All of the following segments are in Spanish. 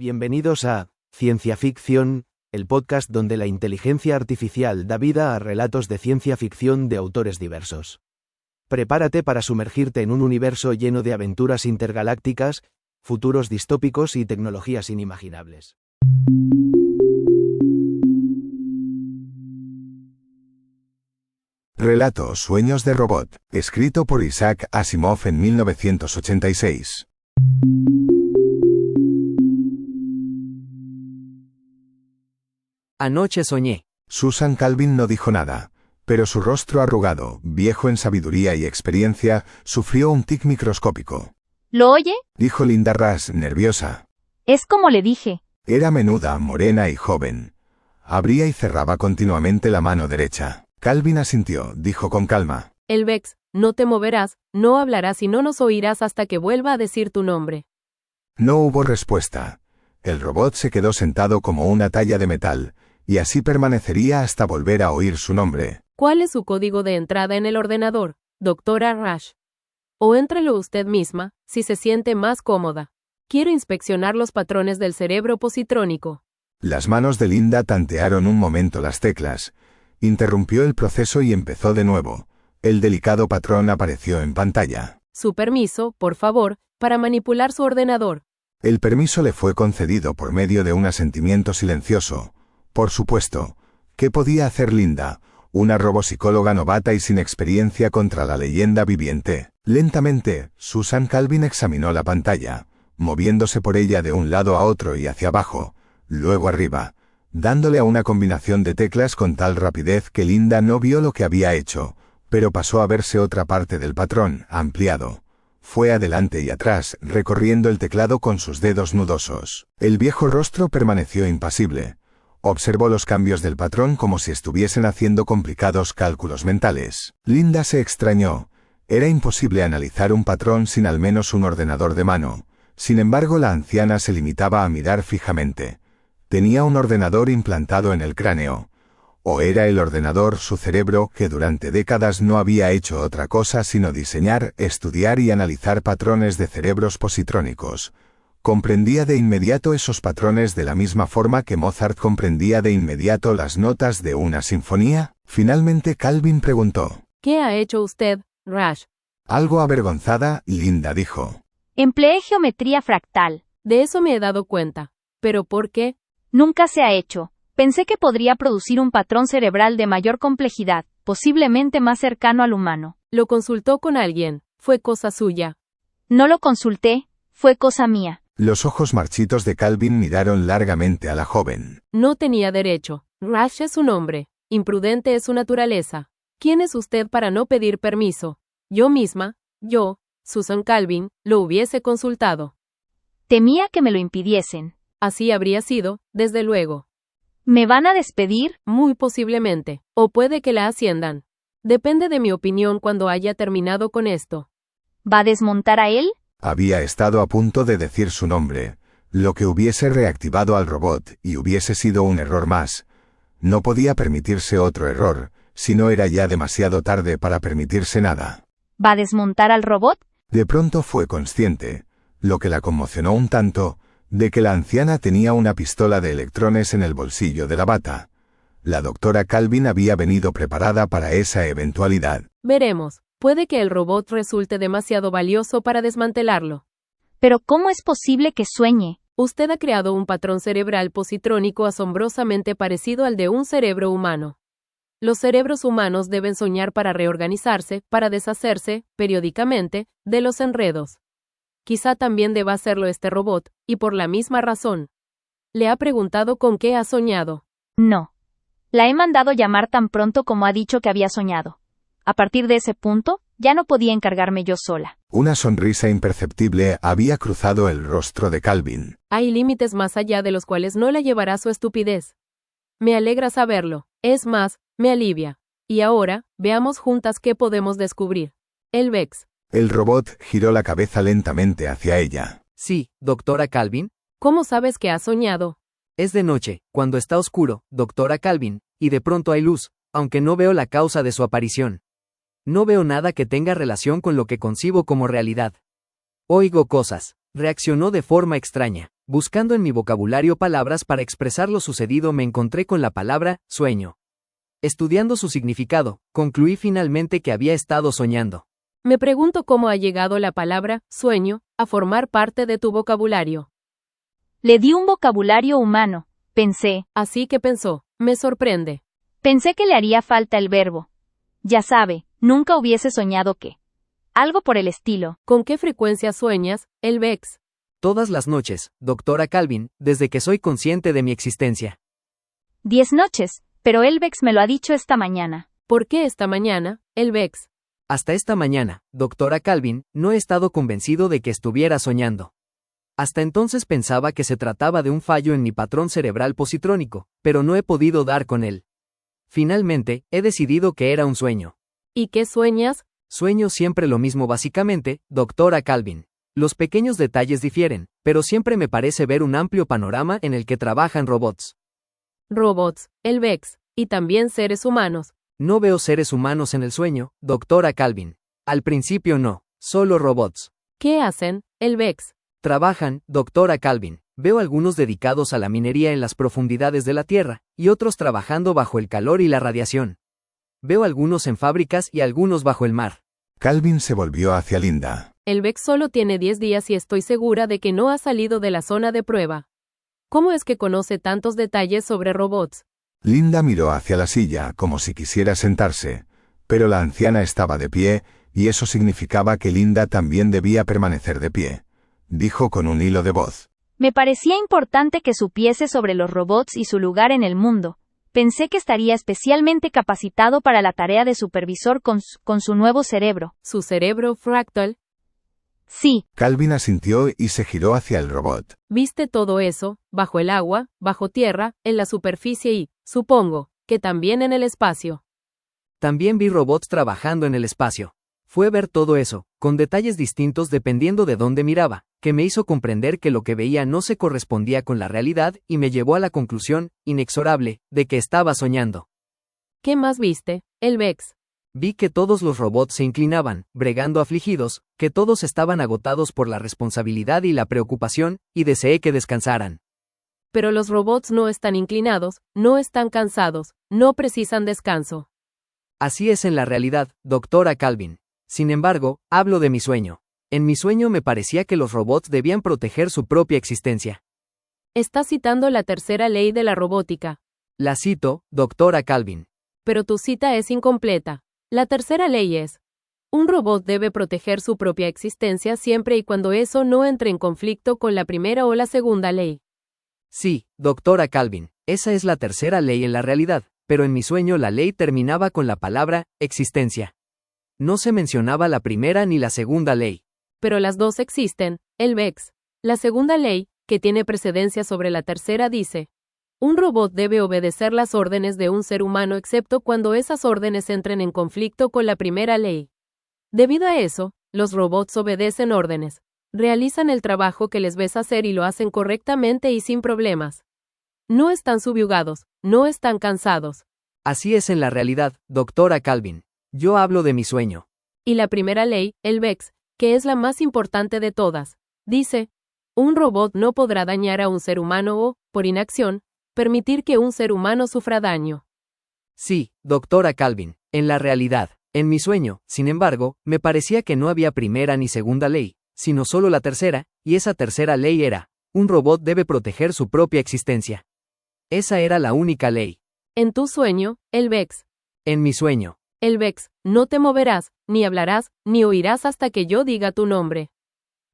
Bienvenidos a Ciencia Ficción, el podcast donde la inteligencia artificial da vida a relatos de ciencia ficción de autores diversos. Prepárate para sumergirte en un universo lleno de aventuras intergalácticas, futuros distópicos y tecnologías inimaginables. Relato Sueños de Robot, escrito por Isaac Asimov en 1986. Anoche soñé. Susan Calvin no dijo nada, pero su rostro arrugado, viejo en sabiduría y experiencia, sufrió un tic microscópico. ¿Lo oye? Dijo Linda Rush, nerviosa. Es como le dije. Era menuda, morena y joven. Abría y cerraba continuamente la mano derecha. Calvin asintió, dijo con calma. El Vex, no te moverás, no hablarás y no nos oirás hasta que vuelva a decir tu nombre. No hubo respuesta. El robot se quedó sentado como una talla de metal, y así permanecería hasta volver a oír su nombre. ¿Cuál es su código de entrada en el ordenador, doctora Rush? O éntrelo usted misma, si se siente más cómoda. Quiero inspeccionar los patrones del cerebro positrónico. Las manos de Linda tantearon un momento las teclas. Interrumpió el proceso y empezó de nuevo. El delicado patrón apareció en pantalla. Su permiso, por favor, para manipular su ordenador. El permiso le fue concedido por medio de un asentimiento silencioso. Por supuesto. ¿Qué podía hacer Linda, una robopsicóloga novata y sin experiencia contra la leyenda viviente? Lentamente, Susan Calvin examinó la pantalla, moviéndose por ella de un lado a otro y hacia abajo, luego arriba, dándole a una combinación de teclas con tal rapidez que Linda no vio lo que había hecho, pero pasó a verse otra parte del patrón, ampliado. Fue adelante y atrás, recorriendo el teclado con sus dedos nudosos. El viejo rostro permaneció impasible. Observó los cambios del patrón como si estuviesen haciendo complicados cálculos mentales. Linda se extrañó. Era imposible analizar un patrón sin al menos un ordenador de mano. Sin embargo, la anciana se limitaba a mirar fijamente. Tenía un ordenador implantado en el cráneo. ¿O era el ordenador su cerebro, que durante décadas no había hecho otra cosa sino diseñar, estudiar y analizar patrones de cerebros positrónicos? Comprendía de inmediato esos patrones de la misma forma que Mozart comprendía de inmediato las notas de una sinfonía. Finalmente Calvin preguntó. ¿Qué ha hecho usted, Rush? Algo avergonzada, Linda dijo. Empleé geometría fractal. De eso me he dado cuenta. ¿Pero por qué? Nunca se ha hecho. Pensé que podría producir un patrón cerebral de mayor complejidad, posiblemente más cercano al humano. ¿Lo consultó con alguien? ¿Fue cosa suya? No lo consulté, fue cosa mía. Los ojos marchitos de Calvin miraron largamente a la joven. No tenía derecho. Rush es un hombre. Imprudente es su naturaleza. ¿Quién es usted para no pedir permiso? Yo misma, Susan Calvin, lo hubiese consultado. Temía que me lo impidiesen. Así habría sido, desde luego. ¿Me van a despedir? Muy posiblemente. O puede que la asciendan. Depende de mi opinión cuando haya terminado con esto. ¿Va a desmontar a él? Había estado a punto de decir su nombre, lo que hubiese reactivado al robot y hubiese sido un error más. No podía permitirse otro error, si no era ya demasiado tarde para permitirse nada. ¿Va a desmontar al robot? De pronto fue consciente, lo que la conmocionó un tanto, de que la anciana tenía una pistola de electrones en el bolsillo de la bata. La doctora Calvin había venido preparada para esa eventualidad. Veremos. Puede que el robot resulte demasiado valioso para desmantelarlo. Pero ¿cómo es posible que sueñe? Usted ha creado un patrón cerebral positrónico asombrosamente parecido al de un cerebro humano. Los cerebros humanos deben soñar para reorganizarse, para deshacerse, periódicamente, de los enredos. Quizá también deba hacerlo este robot, y por la misma razón. ¿Le ha preguntado con qué ha soñado? No. La he mandado llamar tan pronto como ha dicho que había soñado. A partir de ese punto, ya no podía encargarme yo sola. Una sonrisa imperceptible había cruzado el rostro de Calvin. Hay límites más allá de los cuales no la llevará su estupidez. Me alegra saberlo. Es más, me alivia. Y ahora, veamos juntas qué podemos descubrir. El Vex. El robot giró la cabeza lentamente hacia ella. Sí, doctora Calvin. ¿Cómo sabes que has soñado? Es de noche, cuando está oscuro, doctora Calvin, y de pronto hay luz, aunque no veo la causa de su aparición. No veo nada que tenga relación con lo que concibo como realidad. Oigo cosas. Reaccionó de forma extraña. Buscando en mi vocabulario palabras para expresar lo sucedido, me encontré con la palabra sueño. Estudiando su significado, concluí finalmente que había estado soñando. Me pregunto cómo ha llegado la palabra sueño a formar parte de tu vocabulario. Le di un vocabulario humano, pensé. Así que pensó, me sorprende. Pensé que le haría falta el verbo. Ya sabe, nunca hubiese soñado que. Algo por el estilo. ¿Con qué frecuencia sueñas, Elbex? Todas las noches, doctora Calvin, desde que soy consciente de mi existencia. 10 noches, pero Elbex me lo ha dicho esta mañana. ¿Por qué esta mañana, Elbex? Hasta esta mañana, doctora Calvin, no he estado convencido de que estuviera soñando. Hasta entonces pensaba que se trataba de un fallo en mi patrón cerebral positrónico, pero no he podido dar con él. Finalmente, he decidido que era un sueño. ¿Y qué sueñas? Sueño siempre lo mismo básicamente, doctora Calvin. Los pequeños detalles difieren, pero siempre me parece ver un amplio panorama en el que trabajan robots. Robots, Elbex, y también seres humanos. No veo seres humanos en el sueño, doctora Calvin. Al principio no, solo robots. ¿Qué hacen, Elbex? Trabajan, doctora Calvin. Veo algunos dedicados a la minería en las profundidades de la Tierra, y otros trabajando bajo el calor y la radiación. Veo algunos en fábricas y algunos bajo el mar. Calvin se volvió hacia Linda. Elbex solo tiene 10 días y estoy segura de que no ha salido de la zona de prueba. ¿Cómo es que conoce tantos detalles sobre robots? Linda miró hacia la silla como si quisiera sentarse, pero la anciana estaba de pie, y eso significaba que Linda también debía permanecer de pie. Dijo con un hilo de voz. Me parecía importante que supiese sobre los robots y su lugar en el mundo. Pensé que estaría especialmente capacitado para la tarea de supervisor con su nuevo cerebro. ¿Su cerebro fractal? Sí. Calvin asintió y se giró hacia el robot. ¿Viste todo eso, bajo el agua, bajo tierra, en la superficie y, supongo, que también en el espacio? También vi robots trabajando en el espacio. Fue ver todo eso, con detalles distintos dependiendo de dónde miraba, que me hizo comprender que lo que veía no se correspondía con la realidad y me llevó a la conclusión, inexorable, de que estaba soñando. ¿Qué más viste, Elbex? Vi que todos los robots se inclinaban, bregando afligidos, que todos estaban agotados por la responsabilidad y la preocupación, y deseé que descansaran. Pero los robots no están inclinados, no están cansados, no precisan descanso. Así es en la realidad, doctora Calvin. Sin embargo, hablo de mi sueño. En mi sueño me parecía que los robots debían proteger su propia existencia. Estás citando la tercera ley de la robótica. La cito, doctora Calvin. Pero tu cita es incompleta. La tercera ley es: un robot debe proteger su propia existencia siempre y cuando eso no entre en conflicto con la primera o la segunda ley. Sí, doctora Calvin, esa es la tercera ley en la realidad, pero en mi sueño la ley terminaba con la palabra existencia. No se mencionaba la primera ni la segunda ley. Pero las dos existen, Elbex. La segunda ley, que tiene precedencia sobre la tercera, dice: un robot debe obedecer las órdenes de un ser humano excepto cuando esas órdenes entren en conflicto con la primera ley. Debido a eso, los robots obedecen órdenes. Realizan el trabajo que les ves hacer y lo hacen correctamente y sin problemas. No están subyugados, no están cansados. Así es en la realidad, doctora Calvin. Yo hablo de mi sueño. Y la primera ley, Elbex, que es la más importante de todas, dice: un robot no podrá dañar a un ser humano o, por inacción, permitir que un ser humano sufra daño. Sí, doctora Calvin, en la realidad. En mi sueño, sin embargo, me parecía que no había primera ni segunda ley, sino solo la tercera, y esa tercera ley era: un robot debe proteger su propia existencia. Esa era la única ley. En tu sueño, Elbex. En mi sueño. Elbex, no te moverás, ni hablarás, ni oirás hasta que yo diga tu nombre.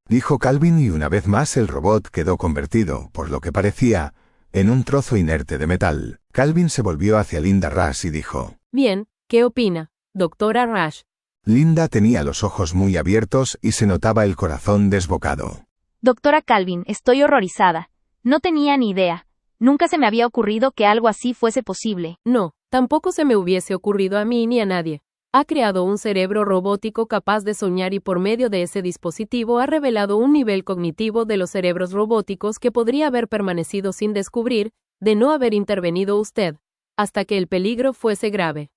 Dijo Calvin y una vez más el robot quedó convertido, por lo que parecía, en un trozo inerte de metal. Calvin se volvió hacia Linda Rush y dijo: Bien, ¿qué opina, doctora Rush? Linda tenía los ojos muy abiertos y se notaba el corazón desbocado. Doctora Calvin, estoy horrorizada. No tenía ni idea. Nunca se me había ocurrido que algo así fuese posible. No, tampoco se me hubiese ocurrido a mí ni a nadie. Ha creado un cerebro robótico capaz de soñar y por medio de ese dispositivo ha revelado un nivel cognitivo de los cerebros robóticos que podría haber permanecido sin descubrir, de no haber intervenido usted, hasta que el peligro fuese grave.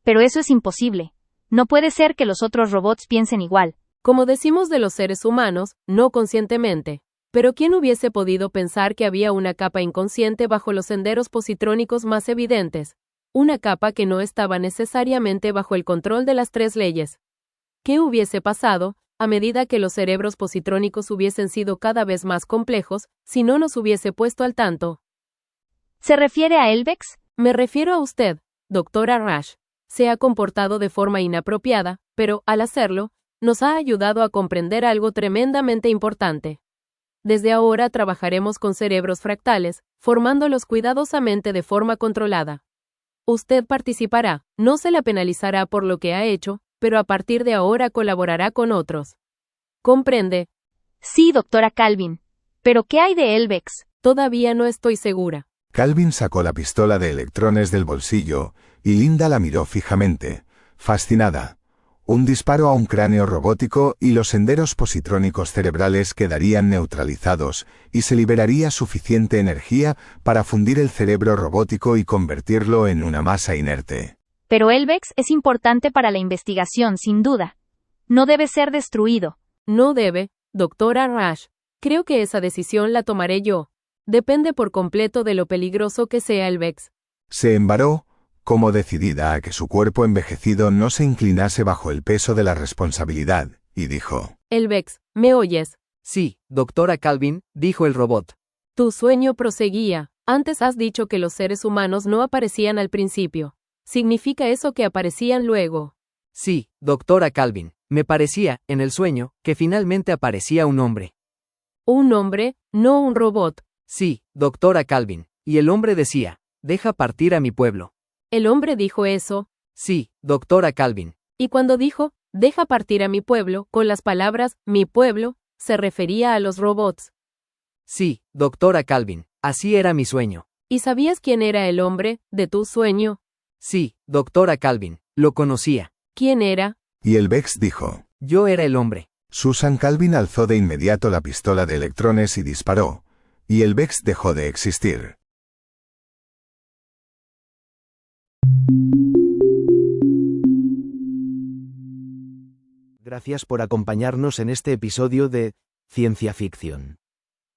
Pero eso es imposible. No puede ser que los otros robots piensen igual. Como decimos de los seres humanos, no conscientemente. Pero ¿quién hubiese podido pensar que había una capa inconsciente bajo los senderos positrónicos más evidentes? Una capa que no estaba necesariamente bajo el control de las tres leyes. ¿Qué hubiese pasado, a medida que los cerebros positrónicos hubiesen sido cada vez más complejos, si no nos hubiese puesto al tanto? ¿Se refiere a Elbex? Me refiero a usted, doctora Rush. Se ha comportado de forma inapropiada, pero, al hacerlo, nos ha ayudado a comprender algo tremendamente importante. Desde ahora trabajaremos con cerebros fractales, formándolos cuidadosamente de forma controlada. Usted participará, no se la penalizará por lo que ha hecho, pero a partir de ahora colaborará con otros. ¿Comprende? Sí, doctora Calvin. ¿Pero qué hay de Elbex? Todavía no estoy segura. Calvin sacó la pistola de electrones del bolsillo, y Linda la miró fijamente, fascinada. Un disparo a un cráneo robótico y los senderos positrónicos cerebrales quedarían neutralizados, y se liberaría suficiente energía para fundir el cerebro robótico y convertirlo en una masa inerte. Pero Elbex es importante para la investigación, sin duda. No debe ser destruido. No debe, doctora Rush. Creo que esa decisión la tomaré yo. Depende por completo de lo peligroso que sea Elbex. Se embaró, como decidida a que su cuerpo envejecido no se inclinase bajo el peso de la responsabilidad, y dijo: Elbex, ¿me oyes? Sí, doctora Calvin, dijo el robot. Tu sueño proseguía. Antes has dicho que los seres humanos no aparecían al principio. ¿Significa eso que aparecían luego? Sí, doctora Calvin, me parecía, en el sueño, que finalmente aparecía un hombre. ¿Un hombre, no un robot? Sí, doctora Calvin, y el hombre decía: deja partir a mi pueblo. ¿El hombre dijo eso? Sí, doctora Calvin. Y cuando dijo, deja partir a mi pueblo, con las palabras, mi pueblo, se refería a los robots. Sí, doctora Calvin, así era mi sueño. ¿Y sabías quién era el hombre, de tu sueño? Sí, doctora Calvin, lo conocía. ¿Quién era? Y Elbex dijo: Yo era el hombre. Susan Calvin alzó de inmediato la pistola de electrones y disparó, y Elbex dejó de existir. Gracias por acompañarnos en este episodio de Ciencia Ficción.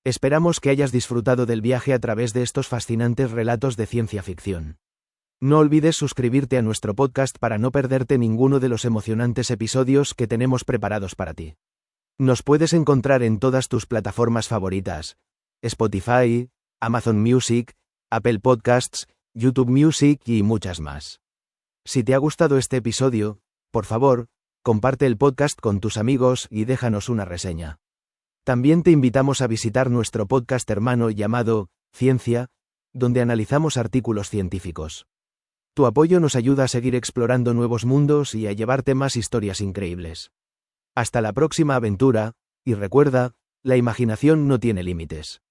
Esperamos que hayas disfrutado del viaje a través de estos fascinantes relatos de ciencia ficción. No olvides suscribirte a nuestro podcast para no perderte ninguno de los emocionantes episodios que tenemos preparados para ti. Nos puedes encontrar en todas tus plataformas favoritas: Spotify, Amazon Music, Apple Podcasts, YouTube Music y muchas más. Si te ha gustado este episodio, por favor, comparte el podcast con tus amigos y déjanos una reseña. También te invitamos a visitar nuestro podcast hermano llamado Ciencia, donde analizamos artículos científicos. Tu apoyo nos ayuda a seguir explorando nuevos mundos y a llevarte más historias increíbles. Hasta la próxima aventura, y recuerda, la imaginación no tiene límites.